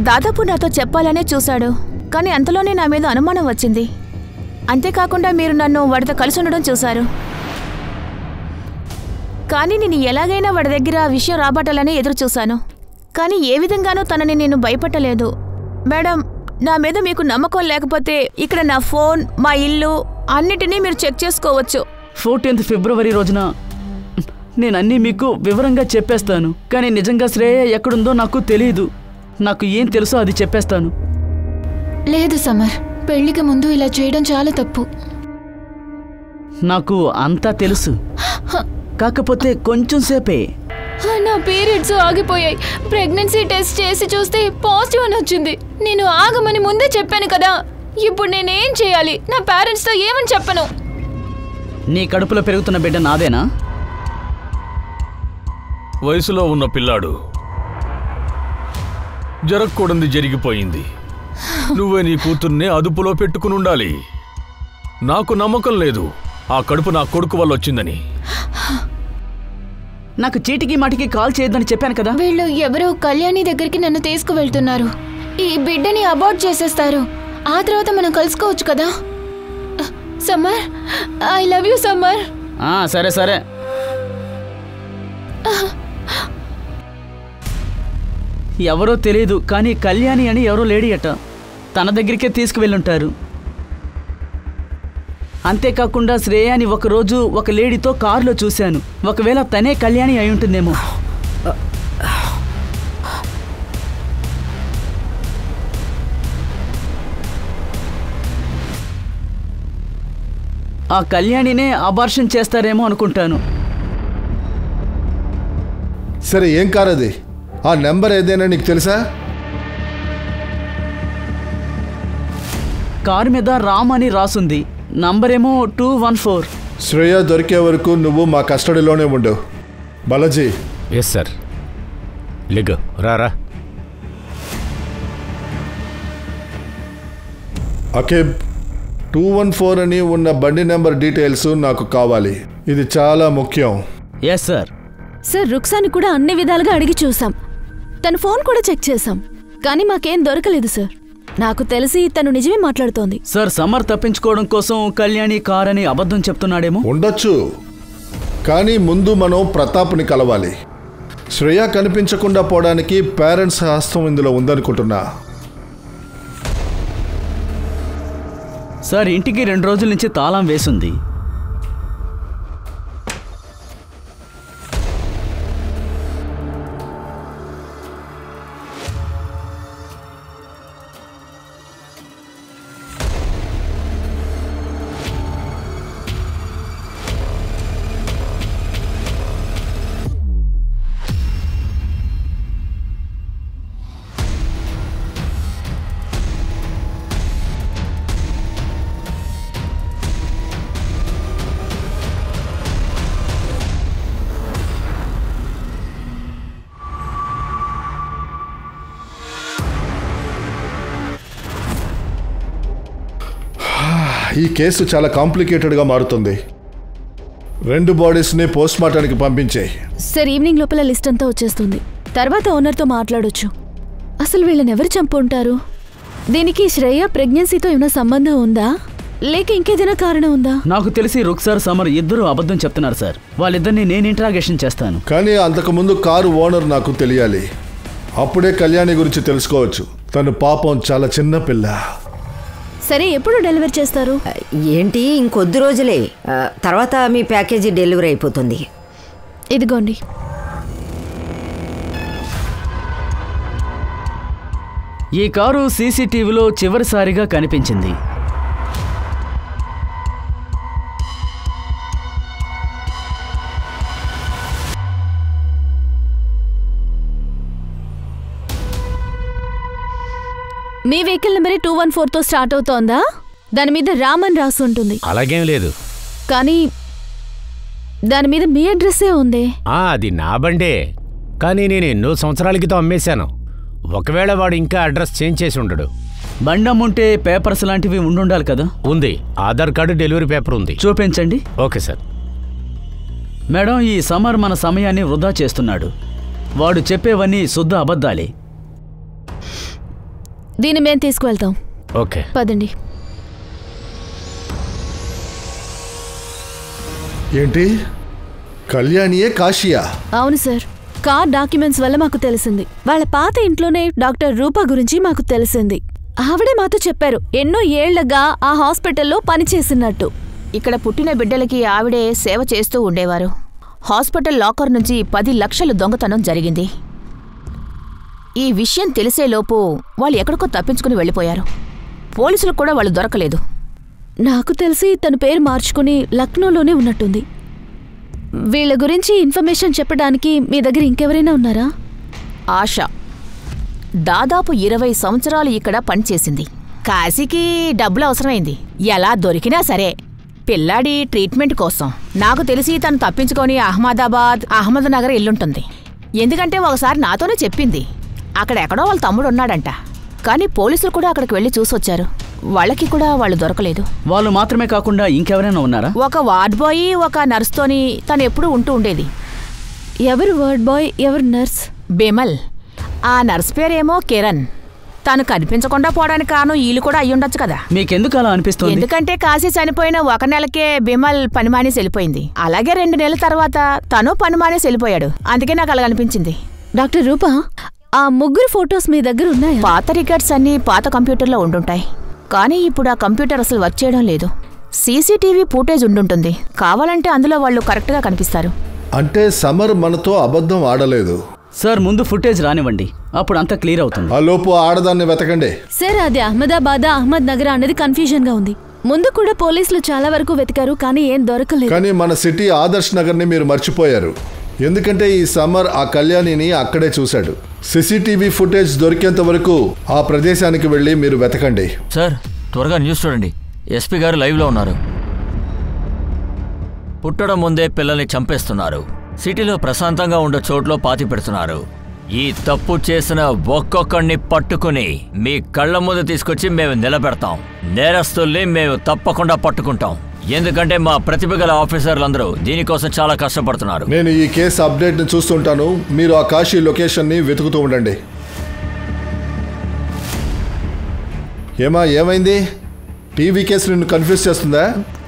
దాదాపు నాతో చెప్పాలనే చూశాడు. కానీ అంతలోనే నా మీద అనుమానం వచ్చింది. అంతేకాకుండా మీరు నన్ను వాడితో కలిసి ఉండడం చూశారు. కానీ నేను ఎలాగైనా వాడి దగ్గర ఆ విషయం రాబట్టాలని ఎదురు చూశాను. కానీ ఏ విధంగానూ తనని నేను భయపట్టలేదు. మేడం, నా మీద మీకు నమ్మకం లేకపోతే ఇక్కడ నా ఫోన్, మా ఇల్లు అన్నిటినీ మీరు చెక్ చేసుకోవచ్చు. 14th ఫిబ్రవరి రోజున నేనన్నీ మీకు వివరంగా చెప్పేస్తాను. కానీ నిజంగా శ్రేయ ఎక్కడుందో నాకు తెలియదు. నాకు ఏం తెలుసో అది చెప్పేస్తాను. లేదు సమర్, పెళ్లికి ముందు ఇలా చేయడం చాలా తప్పు. నాకు అంతా తెలుసు, కాకపోతే కొంచెం సేపే. నా పీరియడ్స్ ఆగిపోయాయి. ప్రెగ్నెన్సీ టెస్ట్ చేసి చూస్తే పాజిటివ్ అని వచ్చింది. నేను ఆగమని ముందే చెప్పాను కదా. ఇప్పుడు నేనేం చేయాలి? నా పేరెంట్స్తో ఏమని చెప్పను? నీ కడుపులో పెరుగుతున్న బిడ్డ నాదేనా? వయసులో ఉన్న పిల్లాడు, జరగకూడదు జరిగిపోయింది. నువ్వే నీ కూతుర్నే అదుపులో పెట్టుకుని ఉండాలి. నాకు నమ్మకం లేదు ఆ కడుపు నా కొడుకు వల్ల వచ్చిందని. నాకు చీటికి మాటికి కాల్ చేయొద్దని చెప్పాను కదా. వీళ్ళు ఎవరో కళ్యాణి దగ్గరికి నన్ను తీసుకువెళ్తున్నారు. ఈ బిడ్డని అబార్ట్ చేసేస్తారు. ఆ తర్వాత మనం కలుసుకోవచ్చు కదా. Summer, I love you summer. సరే సరే. ఎవరో తెలియదు, కానీ కళ్యాణి అని ఎవరో లేడీ అట. తన దగ్గరికే తీసుకువెళ్ళుంటారు. అంతేకాకుండా శ్రేయాని ఒకరోజు ఒక లేడీతో కారులో చూశాను. ఒకవేళ తనే కళ్యాణి అయి ఉంటుందేమో. ఆ కళ్యాణినే అబార్షన్ చేస్తారేమో అనుకుంటాను. సరే, ఏం కారు అది? ఆ నెంబర్ ఏదైనా నీకు తెలుసా? కారు మీద రామ్ అని రాసుంది. నంబరేమో 214. శ్రేయ దొరికే వరకు నువ్వు మా కస్టడీలోనే ఉండు. బాలాజీ. Yes sir. లెగ్గు రారా. అకేబ్, 214 అని ఉన్న బండి నెంబర్ డీటెయిల్స్ నాకు కావాలి. ఇది చాలా ముఖ్యం. Yes sir. సార్, రుక్సాని కూడా అన్ని విధాలుగా అడిగి చూసాం. తన ఫోన్ కూడా చెక్ చేశాం. కానీ మాకేం దొరకలేదు సార్. నాకు తెలిసి తను నిజమే మాట్లాడుతోంది. సార్, సమర్ తప్పించుకోవడం కోసం కళ్యాణి కార్ అని అబద్ధం చెప్తున్నాడేమో. ఉండొచ్చు, కానీ ముందు మనం ప్రతాప్ని కలవాలి. శ్రేయ కనిపించకుండా పోవడానికి పేరెంట్స్ హస్తం ఇందులో ఉందనుకుంటున్నా. సార్, ఇంటికి 2 రోజుల నుంచి తాళం వేసుంది. ఈ కేసు చాలా కాంప్లికేటెడ్గా మారుతుంది. 2 బాడీస్ని పోస్ట్ మార్టానికి పంపించేయి. సార్, ఈవినింగ్ లోపల లిస్ట్ అంతా వచ్చేస్తుంది. తర్వాత ఓనర్తో మాట్లాడొచ్చు. అసలు వీళ్ళని ఎవరు చంపుంటారు? దీనికి శ్రేయ ప్రెగ్నెన్సీతో ఏమైనా సంబంధం ఉందా? లేక ఇంకేదైనా కారణం ఉందా? నాకు తెలిసి రుక్సార్ సమర్ ఇద్దరు అబద్ధం చెప్తున్నారు సార్. వాళ్ళిద్దరిని నేను ఇంట్రాగేషన్ చేస్తాను. కానీ అంతకుముందు కారు ఓనర్ నాకు తెలియాలి. అప్పుడే కళ్యాణి గురించి తెలుసుకోవచ్చు. తను పాపం చాలా చిన్న పిల్ల. సరే, ఎప్పుడు డెలివరీ చేస్తారు? ఏంటి, ఇంకొద్ది రోజులే. తర్వాత మీ ప్యాకేజీ డెలివరీ అయిపోతుంది. ఇదిగోండి. ఈ కారు సీసీటీవీలో చివరిసారిగా కనిపించింది. మీ వెహికల్ నెంబర్ 214తో స్టార్ట్ అవుతోందా? దాని మీద రామన్ రాసి ఉంటుంది. అలాగేం లేదు. కానీ దాని మీద మీ అడ్రస్సే ఉంది. అది నా బండే, కానీ నేను ఎన్నో సంవత్సరాల క్రితం అమ్మేశాను. ఒకవేళ వాడు ఇంకా అడ్రస్ చేంజ్ చేసి ఉండడు. బండమ్ముంటే పేపర్స్ లాంటివి ఉండాలి కదా? ఉంది. ఆధార్ కార్డు, డెలివరీ పేపర్ ఉంది. చూపించండి. Okay sir. మేడం, ఈ సమర్ మన సమయాన్ని వృధా చేస్తున్నాడు. వాడు చెప్పేవన్నీ శుద్ధ అబద్ధాలే. దీన్ని మేము తీసుకువెళ్తాం. ఓకే, పదండి. ఏంటి, కళ్యాణియే కాశీయా? అవును సార్. కార్ డాక్యుమెంట్స్ వల్ల మాకు తెలిసింది. వాళ్ళ పాత ఇంట్లోనే డాక్టర్ రూపా గురించి మాకు తెలిసింది. ఆవిడే మాతో చెప్పారు ఎన్నో ఏళ్లగా ఆ హాస్పిటల్లో పనిచేసినట్టు. ఇక్కడ పుట్టిన బిడ్డలకి ఆవిడే సేవ చేస్తూ ఉండేవారు. హాస్పిటల్ లాకర్ నుంచి 10 లక్షలు దొంగతనం జరిగింది. ఈ విషయం తెలిసేలోపు వాళ్ళు ఎక్కడికో తప్పించుకుని వెళ్ళిపోయారు. పోలీసులకు కూడా వాళ్ళు దొరకలేదు. నాకు తెలిసి తన పేరు మార్చుకుని లక్నోలోనే ఉన్నట్టుంది. వీళ్ళ గురించి ఇన్ఫర్మేషన్ చెప్పడానికి మీ దగ్గర ఇంకెవరైనా ఉన్నారా? ఆశ దాదాపు 20 సంవత్సరాలు ఇక్కడ పనిచేసింది. కాశీకి డబ్బులు అవసరమైంది. ఎలా దొరికినా సరే పిల్లాడి ట్రీట్మెంట్ కోసం. నాకు తెలిసి తను తప్పించుకొని అహ్మద్నగర్ ఇల్లుంటుంది. ఎందుకంటే ఒకసారి నాతోనే చెప్పింది. అక్కడెక్కడో వాళ్ళ తమ్ముడు ఉన్నాడంట. కానీ పోలీసులు కూడా అక్కడికి వెళ్ళి చూసొచ్చారు. వాళ్ళకి కూడా వాళ్ళు దొరకలేదు. వాళ్ళు మాత్రమే కాకుండా ఇంకెవరైనా ఉన్నారా? ఒక వార్డ్ బాయ్, ఒక నర్స్తోని తను ఎప్పుడూ ఉంటూ ఉండేది. ఎవరు వార్డ్ బాయ్, ఎవరు నర్స్? బిమల్. ఆ నర్స్ పేరేమో కిరణ్. తను కనిపించకుండా పోవడానికి కారణం వీళ్ళు కూడా అయ్యుండొచ్చు కదా. మీకెందుకు అలా అనిపిస్తుంది? ఎందుకంటే కాశీ చనిపోయిన 1 నెలకే బిమల్ పని మానేసి వెళ్ళిపోయింది. అలాగే 2 నెలల తర్వాత తను పని మానేసి వెళ్ళిపోయాడు. అందుకే నాకు అలా అనిపించింది. డాక్టర్ రూపా, ఆ ముగ్గురు ఫొటోస్ మీ దగ్గర ఉన్నాయా? పాత రికార్డ్స్ అన్నీ పాత కంప్యూటర్లో ఉండుంటాయి. కానీ ఇప్పుడు ఆ కంప్యూటర్ అసలు వర్క్ చేయడం లేదు. సీసీటీవీ ఫుటేజ్ ఉండుంటుంది. కావాలంటే అందులో వాళ్ళు కరెక్ట్గా కనిపిస్తారు. అంటే సమర్ మనతో అబద్ధం ఆడలేదు. సార్, ముందు ఫుటేజ్ రానివ్వండి, అప్పుడు అంతా క్లియర్ అవుతుంది. ఆ లోపు ఆడదాన్ని వెతకండి. సార్, అది అహ్మదాబాద్, అహ్మద్నగర్ అనేది కన్ఫ్యూజన్ గా ఉంది. ముందు కూడా పోలీసులు చాలా వరకు వెతికారు, కానీ ఏం దొరకలేదు. కానీ మన సిటీ ఆదర్శ్ నగర్ని మీరు మర్చిపోయారు. ఎందుకంటే ఈ సమ్మర్ ఆ కళ్యాణిని అక్కడే చూశాడు. సీసీటీవీ ఫుటేజ్ దొరికేంత వరకు ఆ ప్రదేశానికి వెళ్ళి మీరు వెతకండి. సార్, త్వరగా న్యూస్ చూడండి. ఎస్పీ గారు లైవ్లో ఉన్నారు. పుట్టడం ముందే పిల్లల్ని చంపేస్తున్నారు. సిటీలో ప్రశాంతంగా ఉండే చోట్లో పాతి పెడుతున్నారు. ఈ తప్పు చేసిన ఒక్కొక్కడిని పట్టుకుని మీ కళ్ళ ముందు తీసుకొచ్చి మేము నిలబెడతాం. నేరస్తుల్ని మేము తప్పకుండా పట్టుకుంటాం. ఎందుకంటే మా ప్రతిభ గల ఆఫీసర్లందరూ దీనికోసం చాలా కష్టపడుతున్నారు. నేను ఈ కేసు అప్డేట్ని చూస్తుంటాను. మీరు ఆ కాశీ లొకేషన్ని వెతుకుతూ ఉండండి. ఏమైంది? టీవీ కేసు నిన్ను కన్ఫ్యూజ్ చేస్తుందా?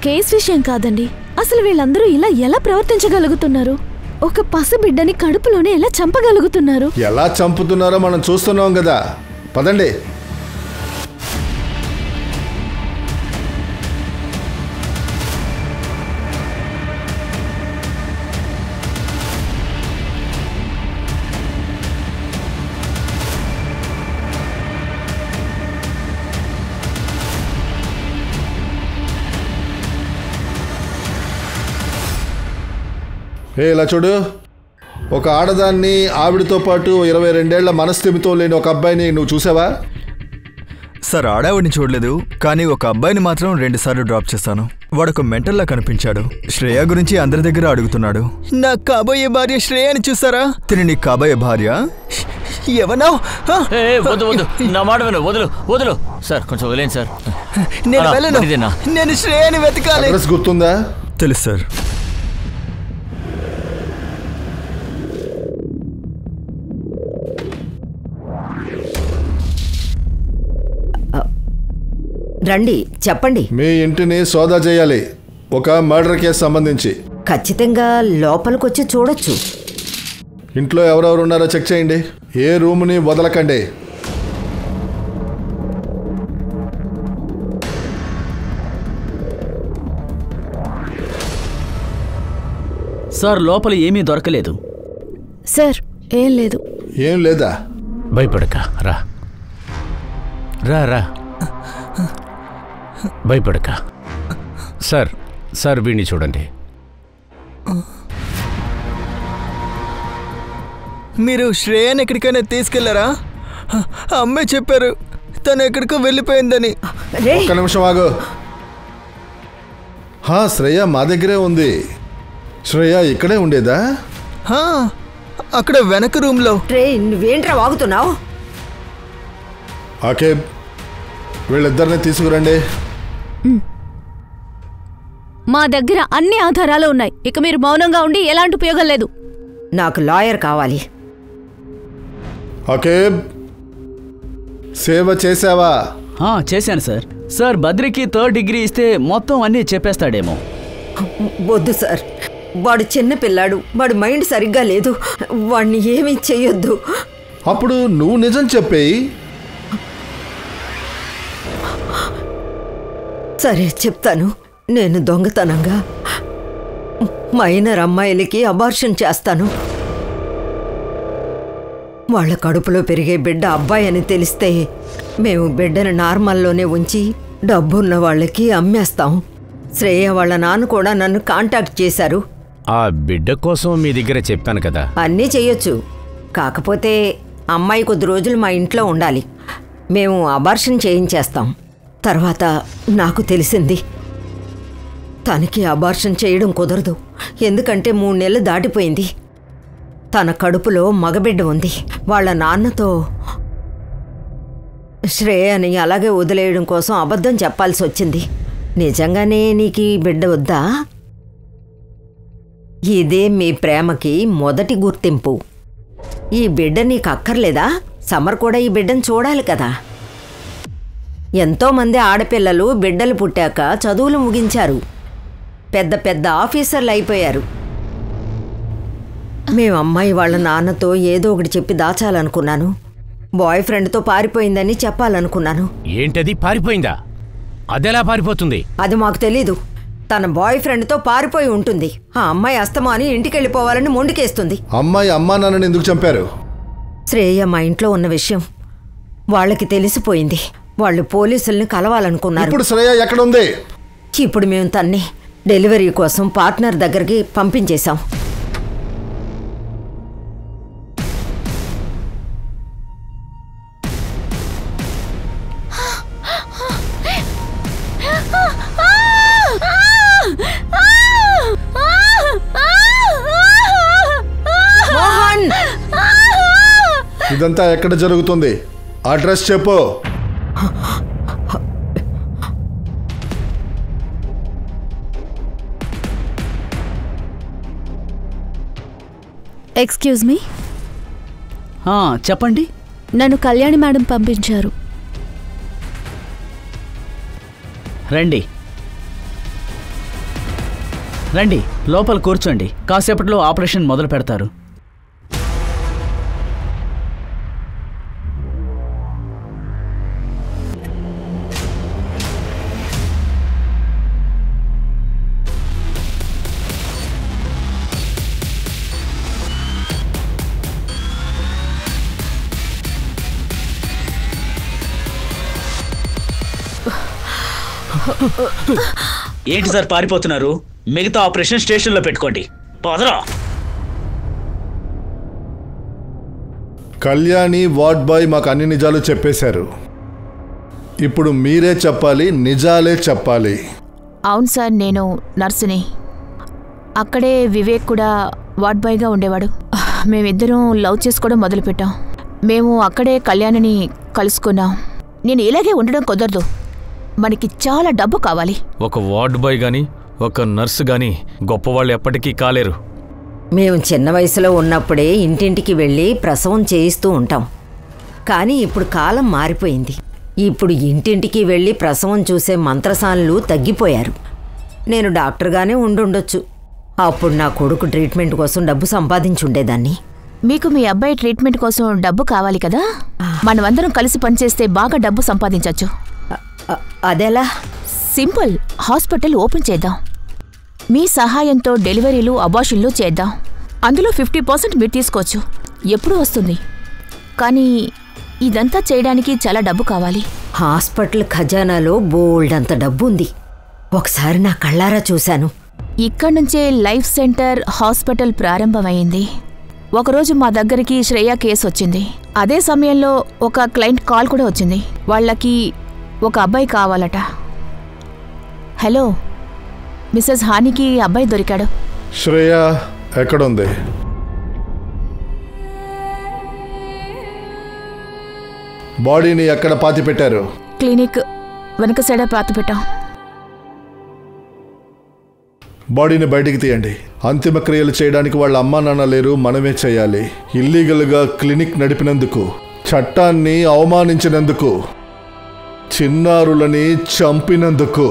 కేసు విషయం కాదండి. అసలు వీళ్ళందరూ ఇలా ఎలా ప్రవర్తించగలుగుతున్నారు? ఒక పసిబిడ్డని కడుపులోనే ఎలా చంపగలుగుతున్నారు? ఎలా చంపుతున్నారో మనం చూస్తున్నాం కదా. పదండి. ఇలా చూడు, ఒక ఆడదాన్ని, ఆవిడతో పాటు 22 ఏళ్ల మనస్థిమితో లేని ఒక అబ్బాయిని నువ్వు చూసావా? సార్, ఆడావిడిని చూడలేదు, కానీ ఒక అబ్బాయిని మాత్రం 2 సార్లు డ్రాప్ చేశాను. వాడొక మెంటల్లా కనిపించాడు. శ్రేయ గురించి అందరి దగ్గర అడుగుతున్నాడు. నా కాబోయే భార్య శ్రేయని చూసారా? తిని నీ కాబోయే భార్య ఎవనో? నా మాట విను, వదులు సార్, కొంచెం వదిలేండి సార్. నేను వెళ్ళను. నేను శ్రేయని వెతకాలి. గుర్తుందా? తెలుసు సార్. రండి చెప్పండి. మీ ఇంటిని సోదా చేయాలి, ఒక మర్డర్ కేసు సంబంధించి. ఖచ్చితంగా లోపలికొచ్చి చూడొచ్చు. ఇంట్లో ఎవరెవరు ఉన్నారో చెక్ చేయండి, ఏ రూమ్ని వదలకండి. సార్ లోపల ఏమీ దొరకలేదు. సార్ ఏం లేదు. ఏం లేదా? భయపడక రా రా రా, భయపడక. సార్ సార్ వీడిని చూడండి. మీరు శ్రేయాని ఎక్కడికైనా తీసుకెళ్లారా? అమ్మాయి చెప్పారు తను ఎక్కడికో వెళ్ళిపోయిందని. ఒక్క నిమిషం ఆగు. శ్రేయ మా దగ్గరే ఉంది. శ్రేయ ఇక్కడే ఉండేదా? అక్కడ వెనక రూమ్లో. నువ్వేంట్రా వాగుతున్నావు? ఓకే, వీళ్ళిద్దరిని తీసుకురండి. మా దగ్గర అన్ని ఆధారాలు ఉన్నాయి. ఇక మీరు మౌనంగా ఉండి ఎలాంటి ఉపయోగం లేదు. నాకు లాయర్ కావాలి. ఓకే, సేవ చేసావా? చేశాను సార్. సార్ బద్రికి 3rd డిగ్రీ ఇస్తే మొత్తం అన్నీ చెప్పేస్తాడేమో. వద్దు సార్, వాడు చిన్న పిల్లాడు, వాడి మైండ్ సరిగ్గా లేదు, వాడిని ఏమీ చెయ్యొద్దు. అప్పుడు నువ్వు నిజం చెప్పేయి. సరే చెప్తాను. నేను దొంగతనంగా మైనర్ అమ్మాయిలకి అబార్షన్ చేస్తాను. వాళ్ళ కడుపులో పెరిగే బిడ్డ అబ్బాయి అని తెలిస్తే మేము బిడ్డను నార్మల్లోనే ఉంచి డబ్బున్న వాళ్ళకి అమ్మేస్తాం. శ్రేయ వాళ్ళ నాన్న కూడా నన్ను కాంటాక్ట్ చేశారు. ఆ బిడ్డ కోసం మీ దగ్గర చెప్పాను కదా. అన్నీ చెయ్యొచ్చు, కాకపోతే అమ్మాయి కొద్ది రోజులు మా ఇంట్లో ఉండాలి. మేము అబార్షన్ చేయించేస్తాం. తర్వాత నాకు తెలిసింది తనకి అబార్షన్ చేయడం కుదరదు, ఎందుకంటే 3 నెలలు దాటిపోయింది. తన కడుపులో మగబిడ్డ ఉంది. వాళ్ళ నాన్నతో శ్రేయని అలాగే వదిలేయడం కోసం అబద్ధం చెప్పాల్సి వచ్చింది. నిజంగానే నీకు ఈ బిడ్డ వద్దా? ఇదే మీ ప్రేమకి మొదటి గుర్తింపు. ఈ బిడ్డ నీకు అక్కర్లేదా? సమర్ కూడా ఈ బిడ్డను చూడాలి కదా. ఎంతోమంది ఆడపిల్లలు బిడ్డలు పుట్టాక చదువులు ముగించారు, పెద్ద పెద్ద ఆఫీసర్లు అయిపోయారు. మేము అమ్మాయి వాళ్ళ నాన్నతో ఏదో ఒకటి చెప్పి దాచాలనుకున్నాను. బాయ్ ఫ్రెండ్తో పారిపోయిందని చెప్పాలనుకున్నాను. ఏంటది? పారిపోయిందా? అదెలా పారిపోతుంది? అది మాకు తెలీదు. తన బాయ్ ఫ్రెండ్తో పారిపోయి ఉంటుంది. ఆ అమ్మాయి అస్తమాని ఇంటికెళ్ళిపోవాలని మొండికేస్తుంది. అమ్మాయి అమ్మా నాన్నని ఎందుకు చంపారు? శ్రేయ మా ఇంట్లో ఉన్న విషయం వాళ్ళకి తెలిసిపోయింది. వాళ్ళు పోలీసుల్ని కలవాలనుకున్నారు. ఇప్పుడు శ్రేయ ఎక్కడుంది? ఇప్పుడు మేము తన్ని డెలివరీ కోసం పార్ట్నర్ దగ్గరికి పంపించేశాం. ఇదంతా ఎక్కడ జరుగుతుంది? అడ్రస్ చెప్పు. Excuse me. చెప్పండి. నన్ను కళ్యాణి మేడం పంపించారు. రండి రండి, లోపల కూర్చోండి. కాసేపట్లో ఆపరేషన్ మొదలు పెడతారు. ఏంటి సార్ పారిపోతున్నారు? మిగతా ఆపరేషన్ స్టేషన్లో పెట్టుకోండి. పదరా. కళ్యాణి వార్డ్ బాయ్ మాకు అన్ని నిజాలు చెప్పేశారు. ఇప్పుడు మీరే చెప్పాలి, నిజాలే చెప్పాలి. అవును సార్, నేను నర్సుని. అక్కడే వివేక్ కూడా వార్డ్ బాయ్గా ఉండేవాడు. మేమిద్దరం లవ్ చేసుకోవడం మొదలుపెట్టాం. మేము అక్కడే కళ్యాణిని కలుసుకున్నాం. నేను ఇలాగే ఉండడం కుదరదు, మనకి చాలా డబ్బు కావాలి. ఒక వార్డ్ బాయ్ గాని ఒక నర్సు గాని గొప్పవాళ్ళు ఎప్పటికీ కాలేరు. మేము చిన్న వయసులో ఉన్నప్పుడే ఇంటింటికి వెళ్ళి ప్రసవం చేయిస్తూ ఉంటాం. కానీ ఇప్పుడు కాలం మారిపోయింది. ఇప్పుడు ఇంటింటికి వెళ్ళి ప్రసవం చూసే మంత్రసానులు తగ్గిపోయారు. నేను డాక్టర్గానే ఉండుండొచ్చు. అప్పుడు నా కొడుకు ట్రీట్మెంట్ కోసం డబ్బు సంపాదించుండేదాన్ని. మీకు మీ అబ్బాయి ట్రీట్మెంట్ కోసం డబ్బు కావాలి కదా, మనమందరం కలిసి పనిచేస్తే బాగా డబ్బు సంపాదించవచ్చు. అదెలా? సింపుల్. హాస్పిటల్ ఓపెన్ చేద్దాం. మీ సహాయంతో డెలివరీలు, అబార్షన్లు చేద్దాం. అందులో 50% మీరు తీసుకోవచ్చు. ఎప్పుడు వస్తుంది, కానీ ఇదంతా చేయడానికి చాలా డబ్బు కావాలి. హాస్పిటల్ ఖజానాలో బోల్డంత డబ్బు ఉంది. ఒకసారి నా కళ్ళారా చూశాను. ఇక్కడ్నుంచే లైఫ్ సెంటర్ హాస్పిటల్ ప్రారంభమైంది. ఒకరోజు మా దగ్గరికి శ్రేయ కేసు వచ్చింది. అదే సమయంలో ఒక క్లయింట్ కాల్ కూడా వచ్చింది. వాళ్ళకి ఒక అబ్బాయి కావాలట. హలో, మిస్సెస్ హానికి అబ్బాయి దొరికాడు. శ్రేయ ఎక్కడుంది? బాడీని ఎక్కడ పాతి పెట్టారు? క్లినిక్ వెనక సైడ్ పాతి పెట్టాం. బాడీని బయటికి తీయండి. అంతిమ క్రియలు చేయడానికి వాళ్ళ అమ్మా నాన్న లేరు, మనమే చేయాలి. ఇల్లీగల్గా క్లినిక్ నడిపినందుకు, చట్టాన్ని అవమానించినందుకు, చిన్నారులని చంపినందుకు